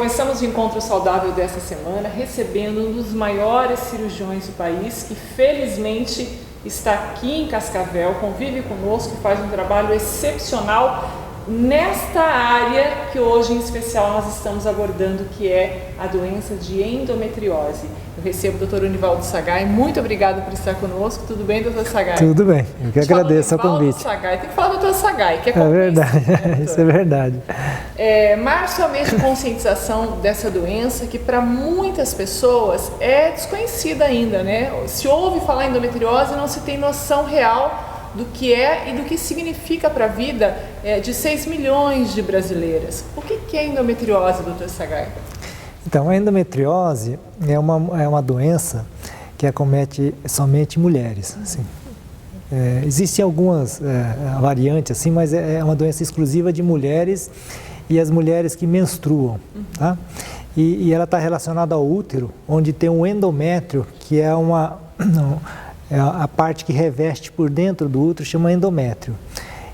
começamos o Encontro Saudável dessa semana recebendo um dos maiores cirurgiões do país, que felizmente está aqui em Cascavel, convive conosco e faz um trabalho excepcional nesta área que hoje em especial nós estamos abordando, que é a doença de endometriose. Eu recebo o Dr. Univaldo Sagai. Muito obrigada por estar conosco. Tudo bem, Dr. Sagai? Tudo bem, eu que agradeço o convite. Sagai. Tem que falar Dr. Sagai, que é verdade, né, isso é verdade. Março é o mês de conscientização dessa doença, que para muitas pessoas é desconhecida ainda, né? Se ouve falar em endometriose, não se tem noção real do que é e do que significa para a vida de 6 milhões de brasileiras. O que é endometriose, Dr. Sagai? Então, a endometriose é uma doença que acomete somente mulheres. Assim. Existem algumas variantes, assim, mas é uma doença exclusiva de mulheres e as mulheres que menstruam. Tá? E ela está relacionada ao útero, onde tem um endométrio, que é a parte que reveste por dentro do útero, chama endométrio.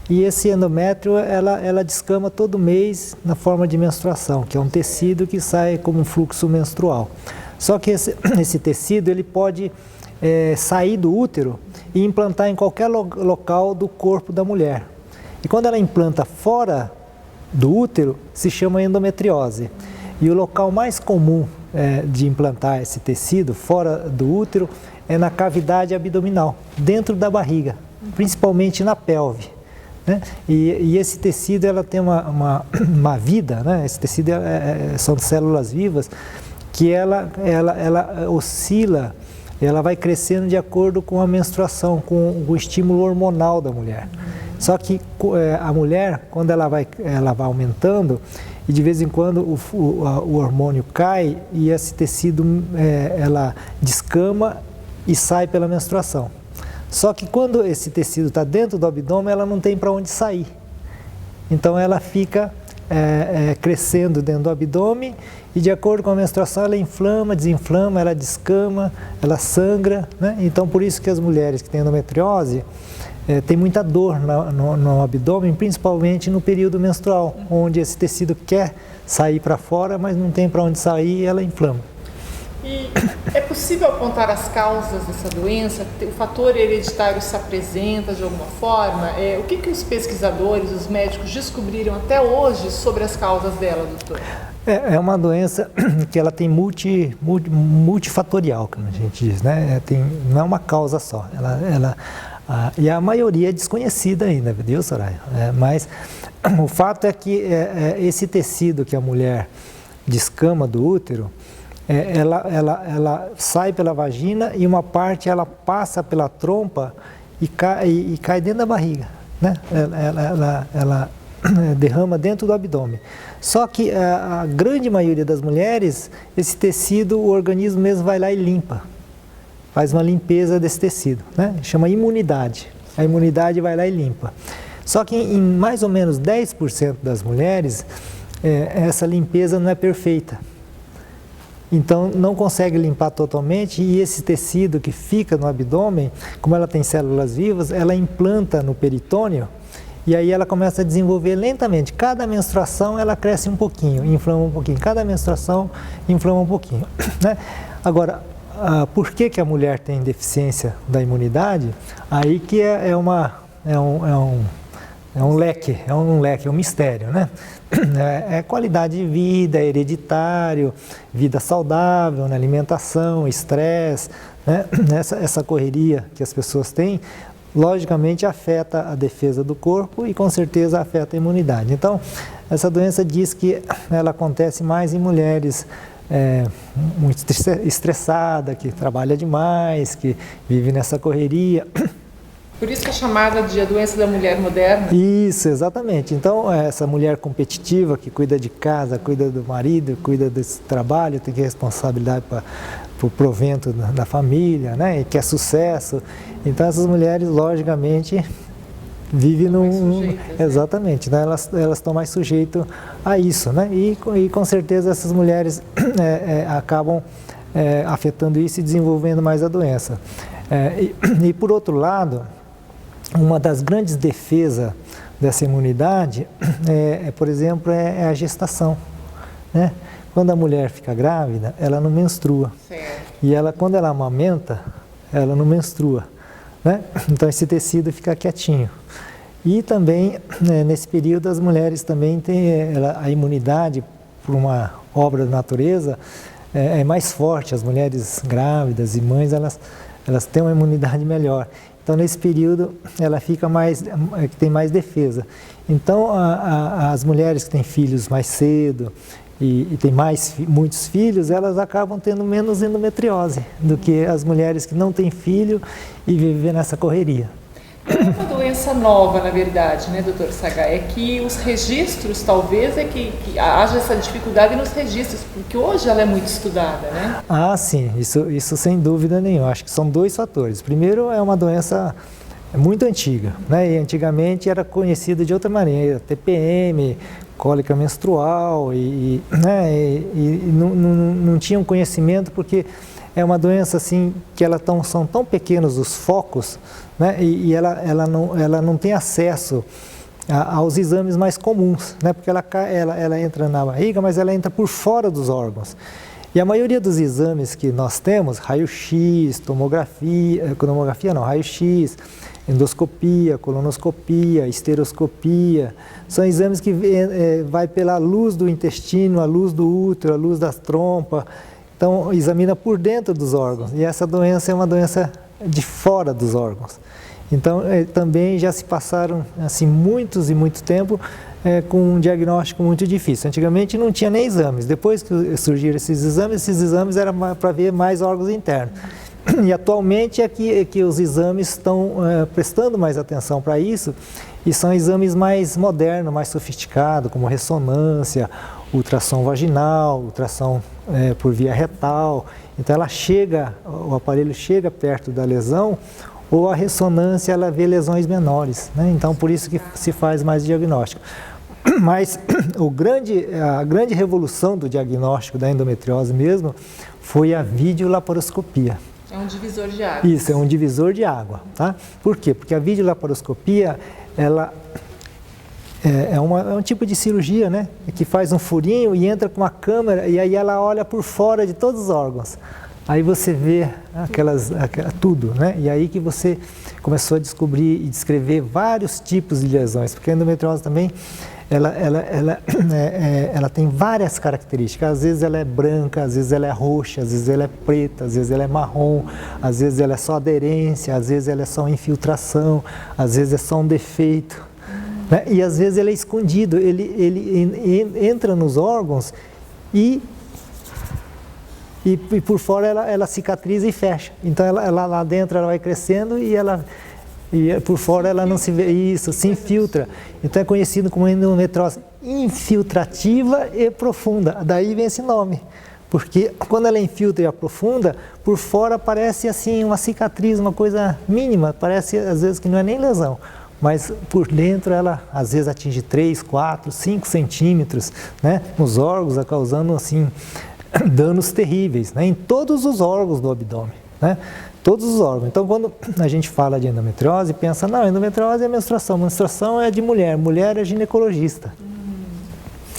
E esse endométrio, ela descama todo mês na forma de menstruação, que é um tecido que sai como um fluxo menstrual. Só que esse tecido, ele pode sair do útero e implantar em qualquer local do corpo da mulher. E quando ela implanta fora do útero, se chama endometriose. E o local mais comum de implantar esse tecido fora do útero é na cavidade abdominal, dentro da barriga, principalmente na pelve. Né? E esse tecido, ela tem uma vida, né? Esse tecido são células vivas que ela oscila, ela vai crescendo de acordo com a menstruação, com o estímulo hormonal da mulher. Só que a mulher, quando ela vai aumentando, e de vez em quando o hormônio cai e esse tecido ela descama e sai pela menstruação. Só que quando esse tecido está dentro do abdômen, ela não tem para onde sair. Então ela fica crescendo dentro do abdômen e de acordo com a menstruação ela inflama, desinflama, ela descama, ela sangra. Né? Então por isso que as mulheres que têm endometriose têm muita dor no abdômen, principalmente no período menstrual, onde esse tecido quer sair para fora, mas não tem para onde sair e ela inflama. E é possível apontar as causas dessa doença? O fator hereditário se apresenta de alguma forma? O que os pesquisadores, os médicos descobriram até hoje sobre as causas dela, doutor? É uma doença que ela tem multifatorial, como a gente diz, né? Não é uma causa só. E a maioria é desconhecida ainda, viu, Soraya? Mas o fato é que esse tecido que a mulher descama do útero, ela sai pela vagina e uma parte ela passa pela trompa e cai dentro da barriga, né? Ela derrama dentro do abdômen. Só que a grande maioria das mulheres, esse tecido, o organismo mesmo vai lá e limpa, faz uma limpeza desse tecido, né? Chama imunidade. A imunidade vai lá e limpa. Só que em mais ou menos 10% das mulheres, essa limpeza não é perfeita. Então não consegue limpar totalmente e esse tecido que fica no abdômen, como ela tem células vivas, ela implanta no peritônio e aí ela começa a desenvolver lentamente. Cada menstruação ela cresce um pouquinho, inflama um pouquinho. Cada menstruação inflama um pouquinho. Né? Agora, por que a mulher tem deficiência da imunidade? Aí que é um leque, é um mistério, né? É qualidade de vida, hereditário, vida saudável, né? Alimentação, estresse, né? Essa correria que as pessoas têm, logicamente afeta a defesa do corpo e com certeza afeta a imunidade. Então, essa doença diz que ela acontece mais em mulheres muito estressada, que trabalha demais, que vive nessa correria. Por isso que é chamada de a doença da mulher moderna? Isso, exatamente. Então, essa mulher competitiva que cuida de casa, cuida do marido, cuida desse trabalho, tem que ter responsabilidade para o provento da família, né? E quer sucesso. Então, essas mulheres, logicamente, vivem exatamente, né? Elas estão mais sujeitas a isso, né? E com certeza essas mulheres acabam afetando isso e desenvolvendo mais a doença. E por outro lado, uma das grandes defesas dessa imunidade, por exemplo, é a gestação, né? quando a mulher fica grávida, ela não menstrua. Certo. E ela, quando ela amamenta, ela não menstrua, né? Então esse tecido fica quietinho. E também, nesse período, as mulheres também têm a imunidade, por uma obra da natureza, é mais forte. As mulheres grávidas e mães, elas têm uma imunidade melhor. Então, nesse período, ela fica tem mais defesa. Então, as mulheres que têm filhos mais cedo e têm muitos filhos, elas acabam tendo menos endometriose do que as mulheres que não têm filho e vivem nessa correria. É uma doença nova, na verdade, né, doutor Sagai? É que os registros, talvez, que haja essa dificuldade nos registros, porque hoje ela é muito estudada, né? Ah, sim, isso sem dúvida nenhuma. Acho que são dois fatores. Primeiro, é uma doença muito antiga, né? E antigamente era conhecida de outra maneira, TPM, cólica menstrual, né? E não tinham conhecimento porque é uma doença assim que são tão pequenos os focos, né? E ela não tem acesso aos exames mais comuns, né? Porque ela entra na barriga, mas ela entra por fora dos órgãos. E a maioria dos exames que nós temos, raio-x, raio-x, endoscopia, colonoscopia, esteroscopia, são exames que vai pela luz do intestino, a luz do útero, a luz da trompa. Então, examina por dentro dos órgãos. E essa doença é uma doença de fora dos órgãos. Então, também já se passaram assim, muito tempo com um diagnóstico muito difícil. Antigamente não tinha nem exames. Depois que surgiram esses exames eram para ver mais órgãos internos. E atualmente é que os exames estão prestando mais atenção para isso, e são exames mais modernos, mais sofisticados, como ressonância, ultrassom vaginal, ultrassom por via retal. Então o aparelho chega perto da lesão, ou a ressonância ela vê lesões menores, né? Então por isso que se faz mais diagnóstico. Mas a grande revolução do diagnóstico da endometriose mesmo foi a videolaparoscopia. É um divisor de água. Isso, é um divisor de água, tá? Por quê? Porque a videolaparoscopia, ela é um tipo de cirurgia, né? Que faz um furinho e entra com uma câmera e aí ela olha por fora de todos os órgãos. Aí você vê tudo, né? E aí que você começou a descobrir e descrever vários tipos de lesões, porque a endometriose também, ela tem várias características. Às vezes ela é branca, às vezes ela é roxa, às vezes ela é preta, às vezes ela é marrom, às vezes ela é só aderência, às vezes ela é só infiltração, às vezes é só um defeito, né? E às vezes ele é escondido, ele entra nos órgãos e por fora ela cicatriza e fecha. Então ela lá dentro ela vai crescendo e por fora ela não se vê, isso, se infiltra. Então é conhecido como endometriose infiltrativa e profunda. Daí vem esse nome. Porque quando ela infiltra e aprofunda, por fora parece assim uma cicatriz, uma coisa mínima, parece às vezes que não é nem lesão. Mas por dentro ela às vezes atinge 3, 4, 5 centímetros, né, nos órgãos, causando assim danos terríveis, né, em todos os órgãos do abdômen, né? Todos os órgãos. Então, quando a gente fala de endometriose, pensa, não, endometriose é menstruação. Menstruação é de mulher, mulher é ginecologista.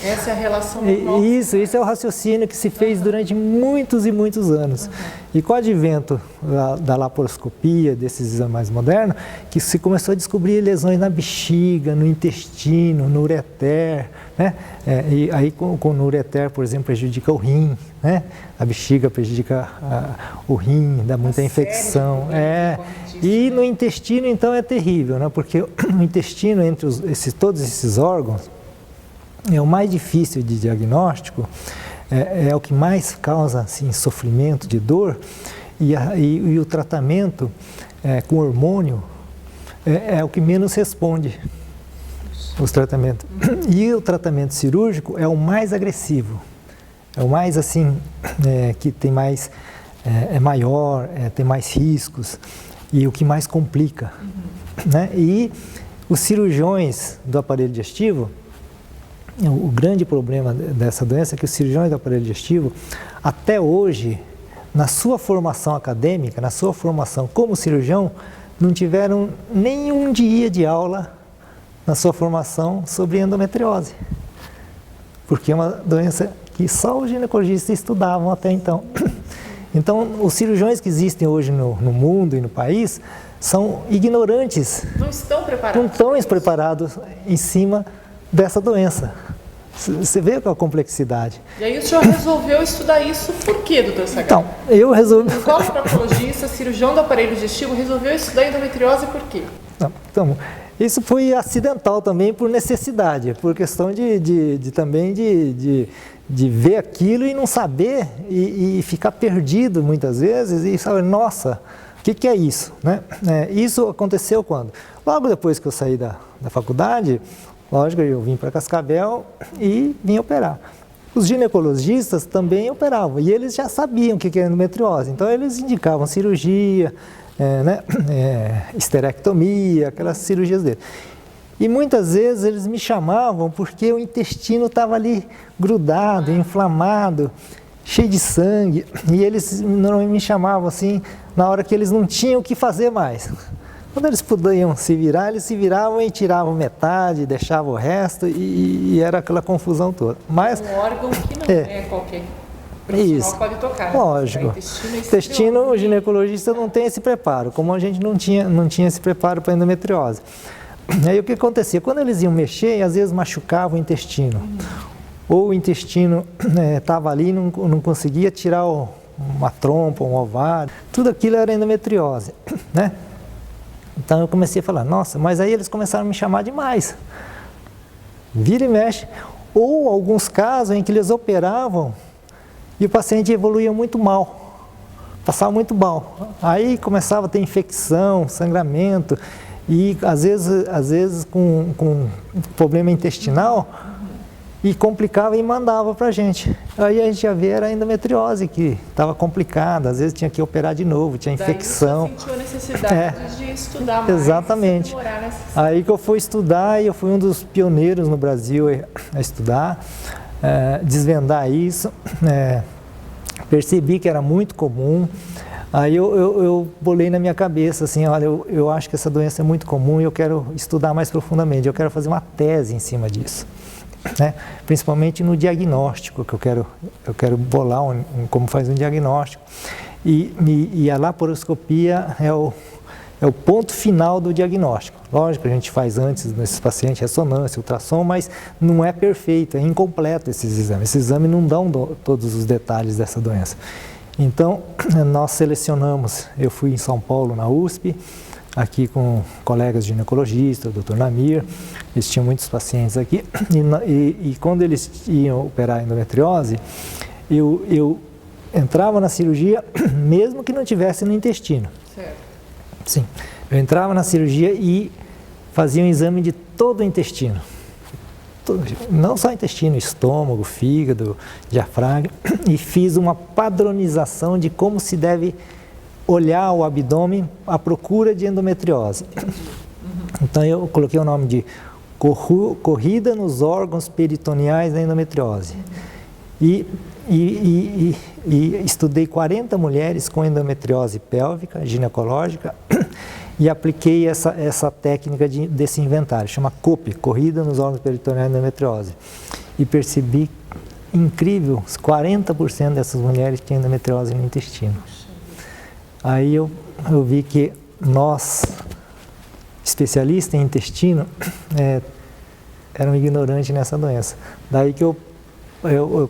Essa é a relação. Isso é o raciocínio que se fez durante muitos e muitos anos. E com o advento da laparoscopia, desses exames mais modernos, que se começou a descobrir lesões na bexiga, no intestino, no ureter, né? E aí com o ureter, por exemplo, prejudica o rim, né? A bexiga prejudica o rim, dá muita infecção. E no intestino, então, é terrível, né? Porque o intestino, entre todos esses órgãos, é o mais difícil de diagnóstico, é o que mais causa assim, sofrimento de dor, e o tratamento com hormônio é o que menos responde os tratamentos. E o tratamento cirúrgico é o mais agressivo, é o mais assim, que tem mais, é maior, tem mais riscos e o que mais complica, né? E os cirurgiões do aparelho digestivo, o grande problema dessa doença é que os cirurgiões do aparelho digestivo, até hoje, na sua formação acadêmica, na sua formação como cirurgião, não tiveram nenhum dia de aula na sua formação sobre endometriose. Porque é uma doença que só os ginecologistas estudavam até então. Então, os cirurgiões que existem hoje no mundo e no país são ignorantes. Não estão preparados. Não estão preparados em cima dessa doença. Você vê qual a complexidade. E aí o senhor resolveu estudar isso por quê, doutor Sagat? Então, eu resolvi... O proctologista, cirurgião do aparelho digestivo, resolveu estudar endometriose por quê? Então, isso foi acidental também por necessidade, por questão também de ver aquilo e não saber e ficar perdido muitas vezes e saber, nossa, o que é isso? Né? Isso aconteceu quando? Logo depois que eu saí da faculdade, lógico, eu vim para Cascavel e vim operar. Os ginecologistas também operavam e eles já sabiam o que era endometriose, então eles indicavam cirurgia, esterectomia, aquelas cirurgias dele. E muitas vezes eles me chamavam porque o intestino estava ali grudado, inflamado, cheio de sangue, e eles normalmente me chamavam assim na hora que eles não tinham o que fazer mais. Quando eles podiam se virar, eles se viravam e tiravam metade, deixavam o resto e era aquela confusão toda. Mas, um órgão que não é qualquer profissional pode tocar. Lógico. Intestino, o ginecologista não tem esse preparo, como a gente não tinha esse preparo para endometriose. Aí o que acontecia? Quando eles iam mexer, às vezes machucava o intestino. Ou o intestino estava ali e não conseguia tirar uma trompa, um ovário. Tudo aquilo era endometriose, né? Então eu comecei a falar, nossa, mas aí eles começaram a me chamar demais. Vira e mexe. Ou alguns casos em que eles operavam e o paciente evoluía muito mal, passava muito mal. Aí começava a ter infecção, sangramento e às vezes com problema intestinal e complicava e mandava para a gente. Aí a gente já via a endometriose que estava complicada, às vezes tinha que operar de novo, tinha infecção. Daí você sentiu a necessidade de estudar mais. Exatamente. Aí que eu fui estudar e eu fui um dos pioneiros no Brasil a estudar, desvendar isso. Percebi que era muito comum. Aí eu bolei na minha cabeça assim, olha, eu acho que essa doença é muito comum e eu quero estudar mais profundamente, eu quero fazer uma tese em cima disso. Né? Principalmente no diagnóstico, que eu quero bolar como faz um diagnóstico. E a laparoscopia é o ponto final do diagnóstico. Lógico, a gente faz antes nesses pacientes ressonância, ultrassom, mas não é perfeito, é incompleto esses exames. Esses exames não dão todos os detalhes dessa doença. Então, nós selecionamos, eu fui em São Paulo, na USP, aqui com colegas ginecologistas, o Dr. Namir, eles tinham muitos pacientes aqui, e quando eles iam operar endometriose, eu entrava na cirurgia, mesmo que não tivesse no intestino. Certo. Sim, eu entrava na cirurgia e fazia um exame de todo o intestino. Não só intestino, estômago, fígado, diafragma, e fiz uma padronização de como se deve olhar o abdômen à procura de endometriose. Então eu coloquei o nome de corrida nos órgãos peritoneais da endometriose. E estudei 40 mulheres com endometriose pélvica, ginecológica, e apliquei essa técnica desse inventário, chama COPE, Corrida nos Órgãos Peritoneais da Endometriose. E percebi, incrível, 40% dessas mulheres tinham endometriose no intestino. Aí eu vi que nós, especialistas em intestino, eram ignorantes nessa doença. Daí que eu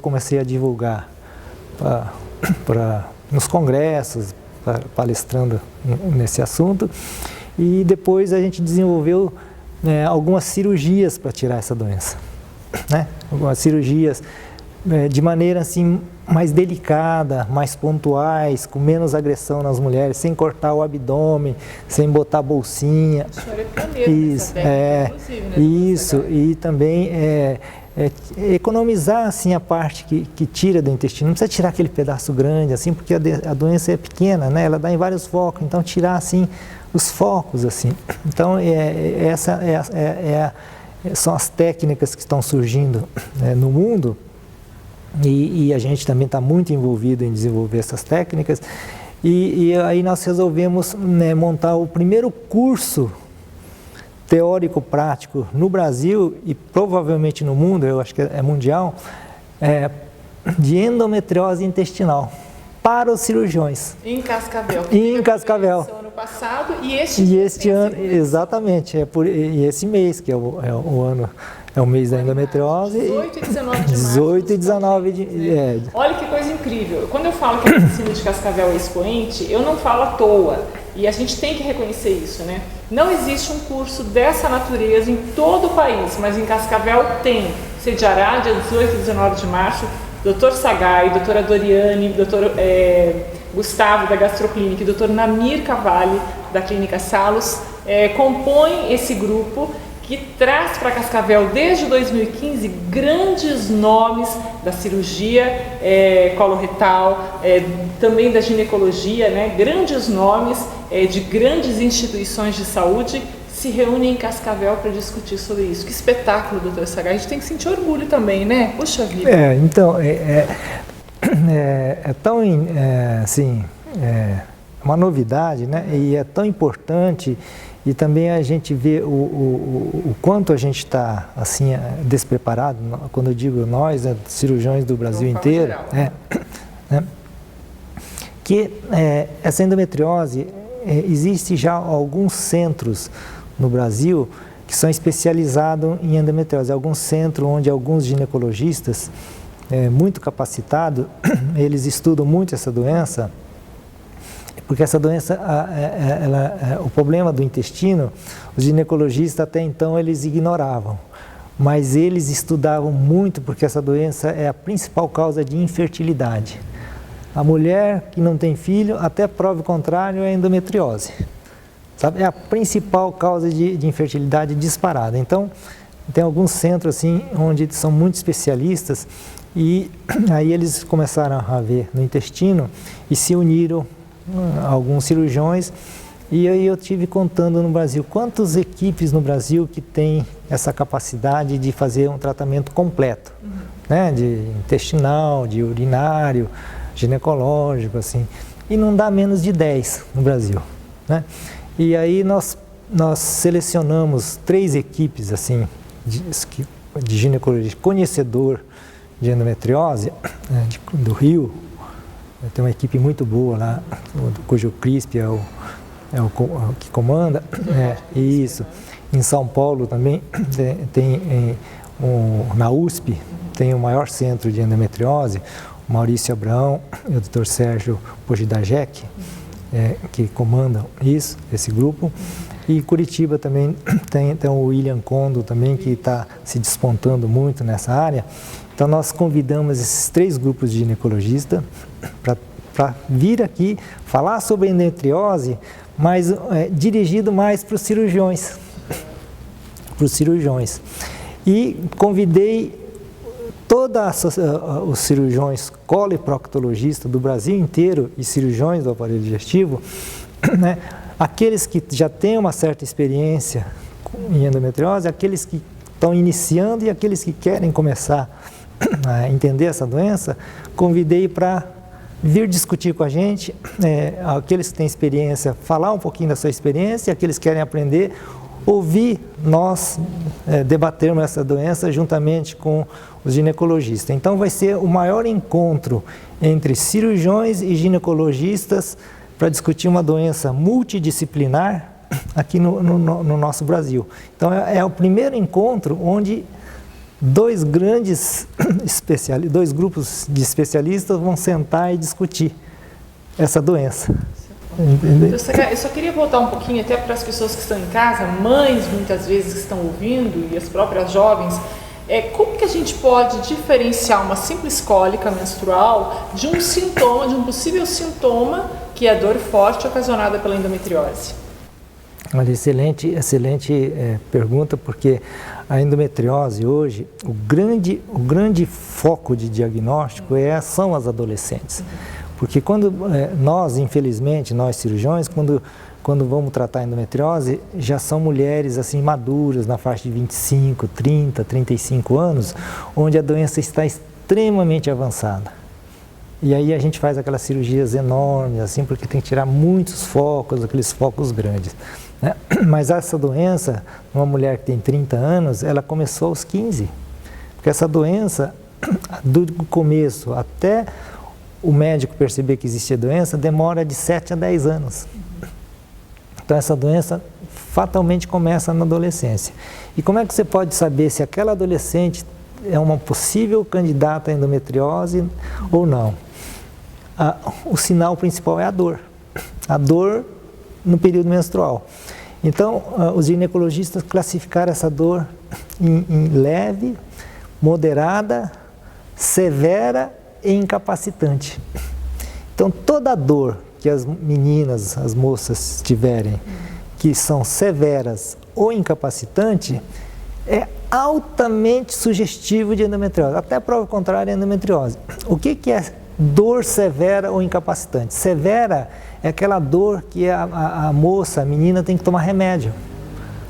comecei a divulgar nos congressos, palestrando nesse assunto, e depois a gente desenvolveu algumas cirurgias para tirar essa doença, né? Algumas cirurgias de maneira assim mais delicada, mais pontuais, com menos agressão nas mulheres, sem cortar o abdômen, sem botar bolsinha. O senhor é pioneiro nessa técnica, inclusive, né? Isso, e também economizar assim a parte que tira do intestino. Não precisa tirar aquele pedaço grande assim, porque a doença é pequena, né? Ela dá em vários focos, então tirar assim os focos assim. Então são as técnicas que estão surgindo no mundo, e a gente também está muito envolvido em desenvolver essas técnicas, e aí nós resolvemos montar o primeiro curso teórico-prático no Brasil e provavelmente no mundo, eu acho que é mundial, de endometriose intestinal para os cirurgiões. Em Cascavel. Em Cascavel. Ano passado e este ano, exatamente, e esse mês, que é o ano, é o mês da endometriose. 18 e 19 de março. 18 e 19 de... Olha que coisa incrível. Quando eu falo que a medicina de Cascavel é expoente, eu não falo à toa. E a gente tem que reconhecer isso, né? Não existe um curso dessa natureza em todo o país, mas em Cascavel tem. Sediará dia 18 e 19 de março. Dr. Sagai, doutora Doriane, doutor Gustavo da Gastroclínica e doutor Namir Cavalli da Clínica Salos compõem esse grupo que traz para Cascavel desde 2015 grandes nomes da cirurgia coloretal, também da ginecologia, né? Grandes nomes de grandes instituições de saúde se reúnem em Cascavel para discutir sobre isso. Que espetáculo, doutora Sagai. A gente tem que sentir orgulho também, né? Puxa vida. Então, tão, assim, uma novidade, né? E é tão importante, e também a gente vê o quanto a gente está, assim, despreparado, quando eu digo nós, cirurgiões do Brasil inteiro, que essa endometriose, existe já alguns centros no Brasil que são especializados em endometriose. Alguns centros onde alguns ginecologistas muito capacitados, eles estudam muito essa doença, porque essa doença, o problema do intestino, os ginecologistas até então eles ignoravam, mas eles estudavam muito porque essa doença é a principal causa de infertilidade. A mulher que não tem filho, até prova o contrário, é a endometriose. Sabe? É a principal causa de infertilidade disparada. Então, tem alguns centros assim, onde são muito especialistas e aí eles começaram a ver no intestino e se uniram alguns cirurgiões. E aí eu tive contando no Brasil, quantas equipes no Brasil que tem essa capacidade de fazer um tratamento completo, né? De intestinal, de urinário, ginecológico, assim, e não dá menos de 10 no Brasil, né? E aí nós selecionamos 3 equipes, assim, de ginecologia, conhecedor de endometriose, né, do Rio. Tem uma equipe muito boa lá, cujo CRISP é o que comanda, isso. Em São Paulo também na USP tem o maior centro de endometriose, o Maurício Abraão e o Dr. Sérgio Pogidajek, que comandam esse grupo. E Curitiba também tem o William Kondo também, que está se despontando muito nessa área. Então nós convidamos esses 3 grupos de ginecologistas para vir aqui falar sobre endometriose, mas dirigido mais para os cirurgiões. E convidei todos os cirurgiões colo e proctologistas do Brasil inteiro e cirurgiões do aparelho digestivo, né? Aqueles que já têm uma certa experiência em endometriose, aqueles que estão iniciando e aqueles que querem começar a entender essa doença, convidei para vir discutir com a gente, aqueles que têm experiência, falar um pouquinho da sua experiência, aqueles que querem aprender, ouvir nós debatermos essa doença juntamente com os ginecologistas. Então vai ser o maior encontro entre cirurgiões e ginecologistas para discutir uma doença multidisciplinar aqui no nosso Brasil. Então é o primeiro encontro onde 2 grupos de especialistas vão sentar e discutir essa doença. Eu só queria voltar um pouquinho até para as pessoas que estão em casa, mães muitas vezes que estão ouvindo e as próprias jovens, como que a gente pode diferenciar uma simples cólica menstrual de um sintoma, de um possível sintoma que é a dor forte ocasionada pela endometriose? Olha, excelente pergunta, porque a endometriose hoje, o grande foco de diagnóstico são as adolescentes. Porque quando infelizmente, nós cirurgiões, quando vamos tratar a endometriose, já são mulheres assim maduras, na faixa de 25, 30, 35 anos, onde a doença está extremamente avançada. E aí a gente faz aquelas cirurgias enormes, assim, porque tem que tirar muitos focos, aqueles focos grandes, né? Mas essa doença, uma mulher que tem 30 anos, ela começou aos 15. Porque essa doença, do começo até o médico perceber que existia doença, demora de 7 a 10 anos. Então essa doença fatalmente começa na adolescência. E como é que você pode saber se aquela adolescente é uma possível candidata à endometriose ou não? O sinal principal é a dor. A dor no período menstrual. Então, os ginecologistas classificaram essa dor em leve, moderada, severa e incapacitante. Então, toda dor que as meninas, as moças tiverem, que são severas ou incapacitantes, é altamente sugestivo de endometriose. Até a prova contrária é endometriose. O que é dor severa ou incapacitante? Severa é aquela dor que a moça, a menina, tem que tomar remédio.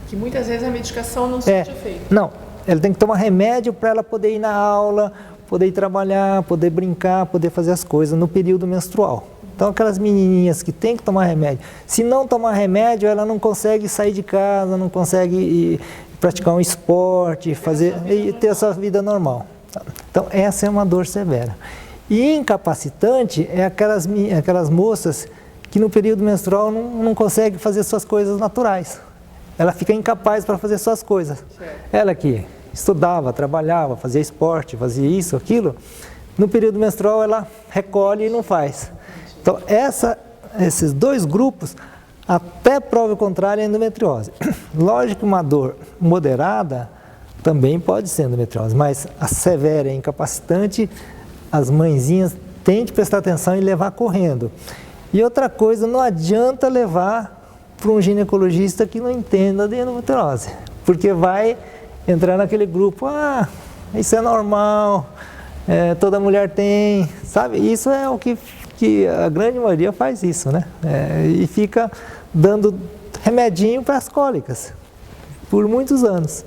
Que muitas vezes a medicação não surte efeito. Não, ela tem que tomar remédio para ela poder ir na aula, poder ir trabalhar, poder brincar, poder fazer as coisas no período menstrual. Então, aquelas menininhas que têm que tomar remédio, se não tomar remédio, ela não consegue sair de casa, não consegue praticar um esporte, ter essa vida normal. Então, essa é uma dor severa. E incapacitante é aquelas moças que no período menstrual não conseguem fazer suas coisas naturais. Ela fica incapaz para fazer suas coisas. Certo. Ela que estudava, trabalhava, fazia esporte, fazia isso, aquilo, no período menstrual ela recolhe e não faz. Então, esses dois grupos, até prova contrária, é endometriose. Lógico que uma dor moderada também pode ser endometriose, mas a severa e incapacitante, as mãezinhas têm que prestar atenção e levar correndo. E outra coisa, não adianta levar para um ginecologista que não entenda de endometriose, porque vai entrar naquele grupo, isso é normal, toda mulher tem, sabe? Isso é o que a grande maioria faz isso, né? E fica dando remedinho para as cólicas por muitos anos.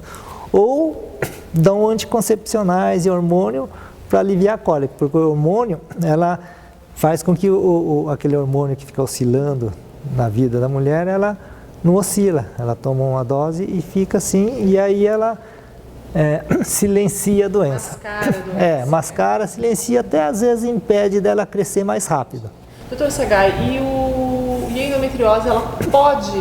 Ou dão anticoncepcionais e hormônio para aliviar a cólica, porque o hormônio, ela faz com que aquele hormônio que fica oscilando na vida da mulher, ela não oscila, ela toma uma dose e fica assim, e aí ela silencia a doença. Mascara a doença. Mascara, silencia, até às vezes impede dela crescer mais rápido. Doutor Sagai, e a endometriose, ela pode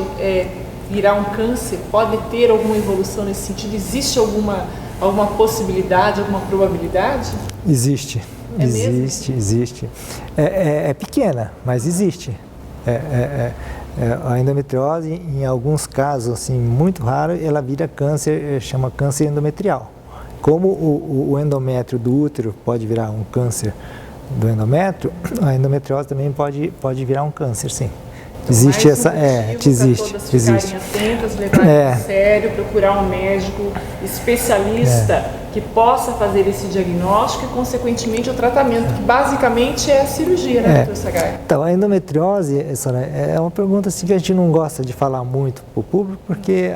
virar um câncer? Pode ter alguma evolução nesse sentido? Existe alguma possibilidade, alguma probabilidade? Existe. Mesmo? Existe. É pequena, mas existe. A endometriose, em alguns casos, assim, muito raro, ela vira câncer, chama câncer endometrial. Como o endométrio do útero pode virar um câncer do endométrio, a endometriose também pode virar um câncer, sim. Então, existe essa, existe. Ficarem atentas, levarem a sério, procurar um médico especialista que possa fazer esse diagnóstico e, consequentemente, o tratamento, que basicamente é a cirurgia, né, doutor Sagai? Então, a endometriose, é uma pergunta assim, que a gente não gosta de falar muito para o público, porque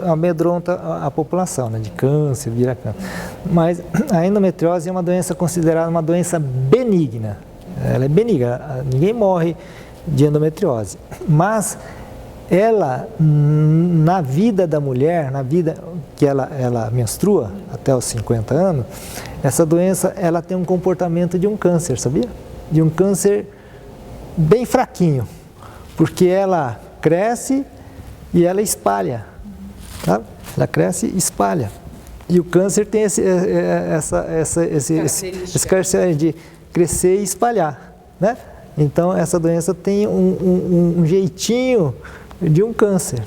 amedronta a população, né, de câncer, vira câncer. Mas a endometriose é uma doença considerada uma doença benigna. Ela é benigna, ninguém morre de endometriose, mas ela, na vida da mulher, na vida que ela menstrua, até os 50 anos, essa doença, ela tem um comportamento de um câncer, sabia? De um câncer bem fraquinho, porque ela cresce e ela espalha, tá? Ela cresce e espalha. E o câncer tem esse característica de crescer e espalhar, né? Então, essa doença tem um jeitinho de um câncer.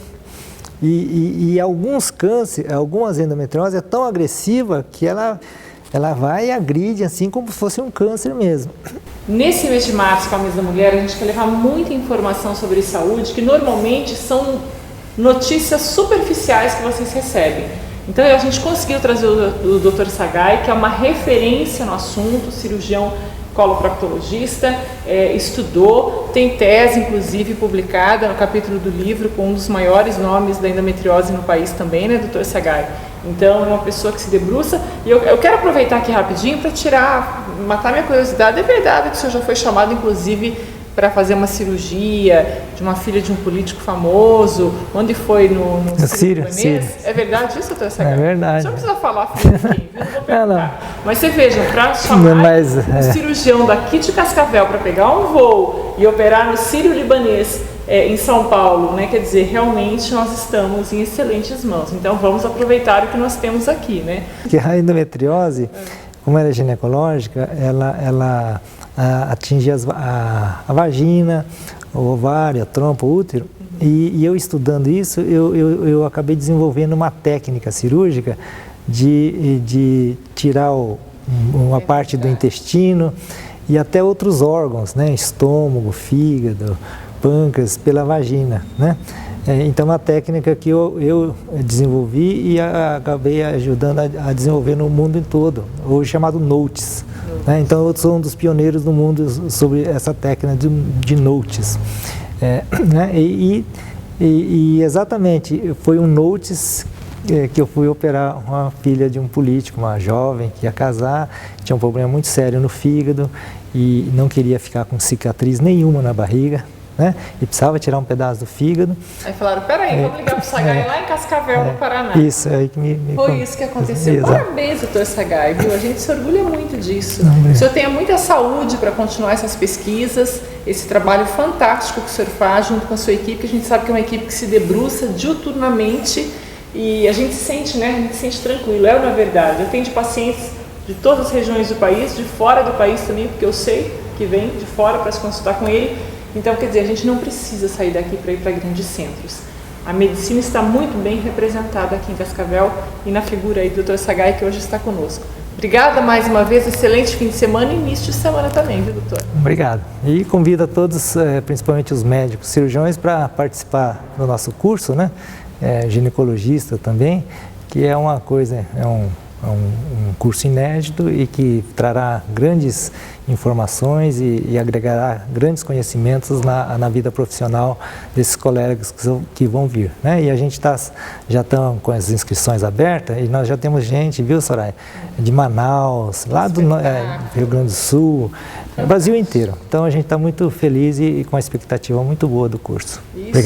E algumas endometriose é tão agressiva que ela vai e agride assim como se fosse um câncer mesmo. Nesse mês de março, com a mês da mulher, a gente quer levar muita informação sobre saúde, que normalmente são notícias superficiais que vocês recebem. Então, a gente conseguiu trazer o Dr. Sagai, que é uma referência no assunto, cirurgião coloproctologista, estudou, tem tese inclusive publicada no capítulo do livro com um dos maiores nomes da endometriose no país também, né, Dr. Sagai? Então é uma pessoa que se debruça e eu quero aproveitar aqui rapidinho para matar minha curiosidade. É verdade que o senhor já foi chamado inclusive para fazer uma cirurgia de uma filha de um político famoso, onde foi no Sírio. É verdade isso, doutor Sagai? É verdade. O senhor não precisa falar, filho de quem, viu? Não vou perguntar. Mas você veja, para chamar um cirurgião daqui de Cascavel para pegar um voo e operar no Sírio-Libanês em São Paulo, né? Quer dizer, realmente nós estamos em excelentes mãos. Então vamos aproveitar o que nós temos aqui, né? Que a endometriose, como ela é ginecológica, ela atinge a vagina, o ovário, a trompa, o útero. E eu estudando isso, eu acabei desenvolvendo uma técnica cirúrgica de tirar uma parte do intestino e até outros órgãos, né? Estômago, fígado, pâncreas, pela vagina, né? Então, uma técnica que eu desenvolvi e acabei ajudando a desenvolver no mundo todo, hoje chamado NOTES. Né? Então, eu sou um dos pioneiros no mundo sobre essa técnica de NOTES. Né? E exatamente, foi um NOTES que eu fui operar uma filha de um político, uma jovem que ia casar, tinha um problema muito sério no fígado e não queria ficar com cicatriz nenhuma na barriga. Né? E precisava tirar um pedaço do fígado. Aí falaram, peraí, vamos ligar para o Sagai lá em Cascavel, no Paraná. Isso, aí que Foi isso que aconteceu. Exato. Parabéns, doutor Sagai, viu? A gente se orgulha muito disso. O senhor tenha muita saúde para continuar essas pesquisas, esse trabalho fantástico que o senhor faz junto com a sua equipe, que a gente sabe que é uma equipe que se debruça diuturnamente e a gente sente, né? A gente se sente tranquilo, na verdade. Eu tenho pacientes de todas as regiões do país, de fora do país também, porque eu sei que vem de fora para se consultar com ele. Então, quer dizer, a gente não precisa sair daqui para ir para grandes centros. A medicina está muito bem representada aqui em Cascavel e na figura aí do Dr. Sagai, que hoje está conosco. Obrigada mais uma vez, excelente fim de semana e início de semana também, viu, doutor? Obrigado. E convido a todos, principalmente os médicos cirurgiões, para participar do nosso curso, né? Ginecologista também, que é uma coisa, um curso inédito e que trará grandes informações e agregará grandes conhecimentos na vida profissional desses colegas que vão vir. Né? E a gente já está com as inscrições abertas e nós já temos gente, viu, Soraya? De Manaus, lá do Rio Grande do Sul, Brasil inteiro. Então a gente está muito feliz e com a expectativa muito boa do curso. Obrigado.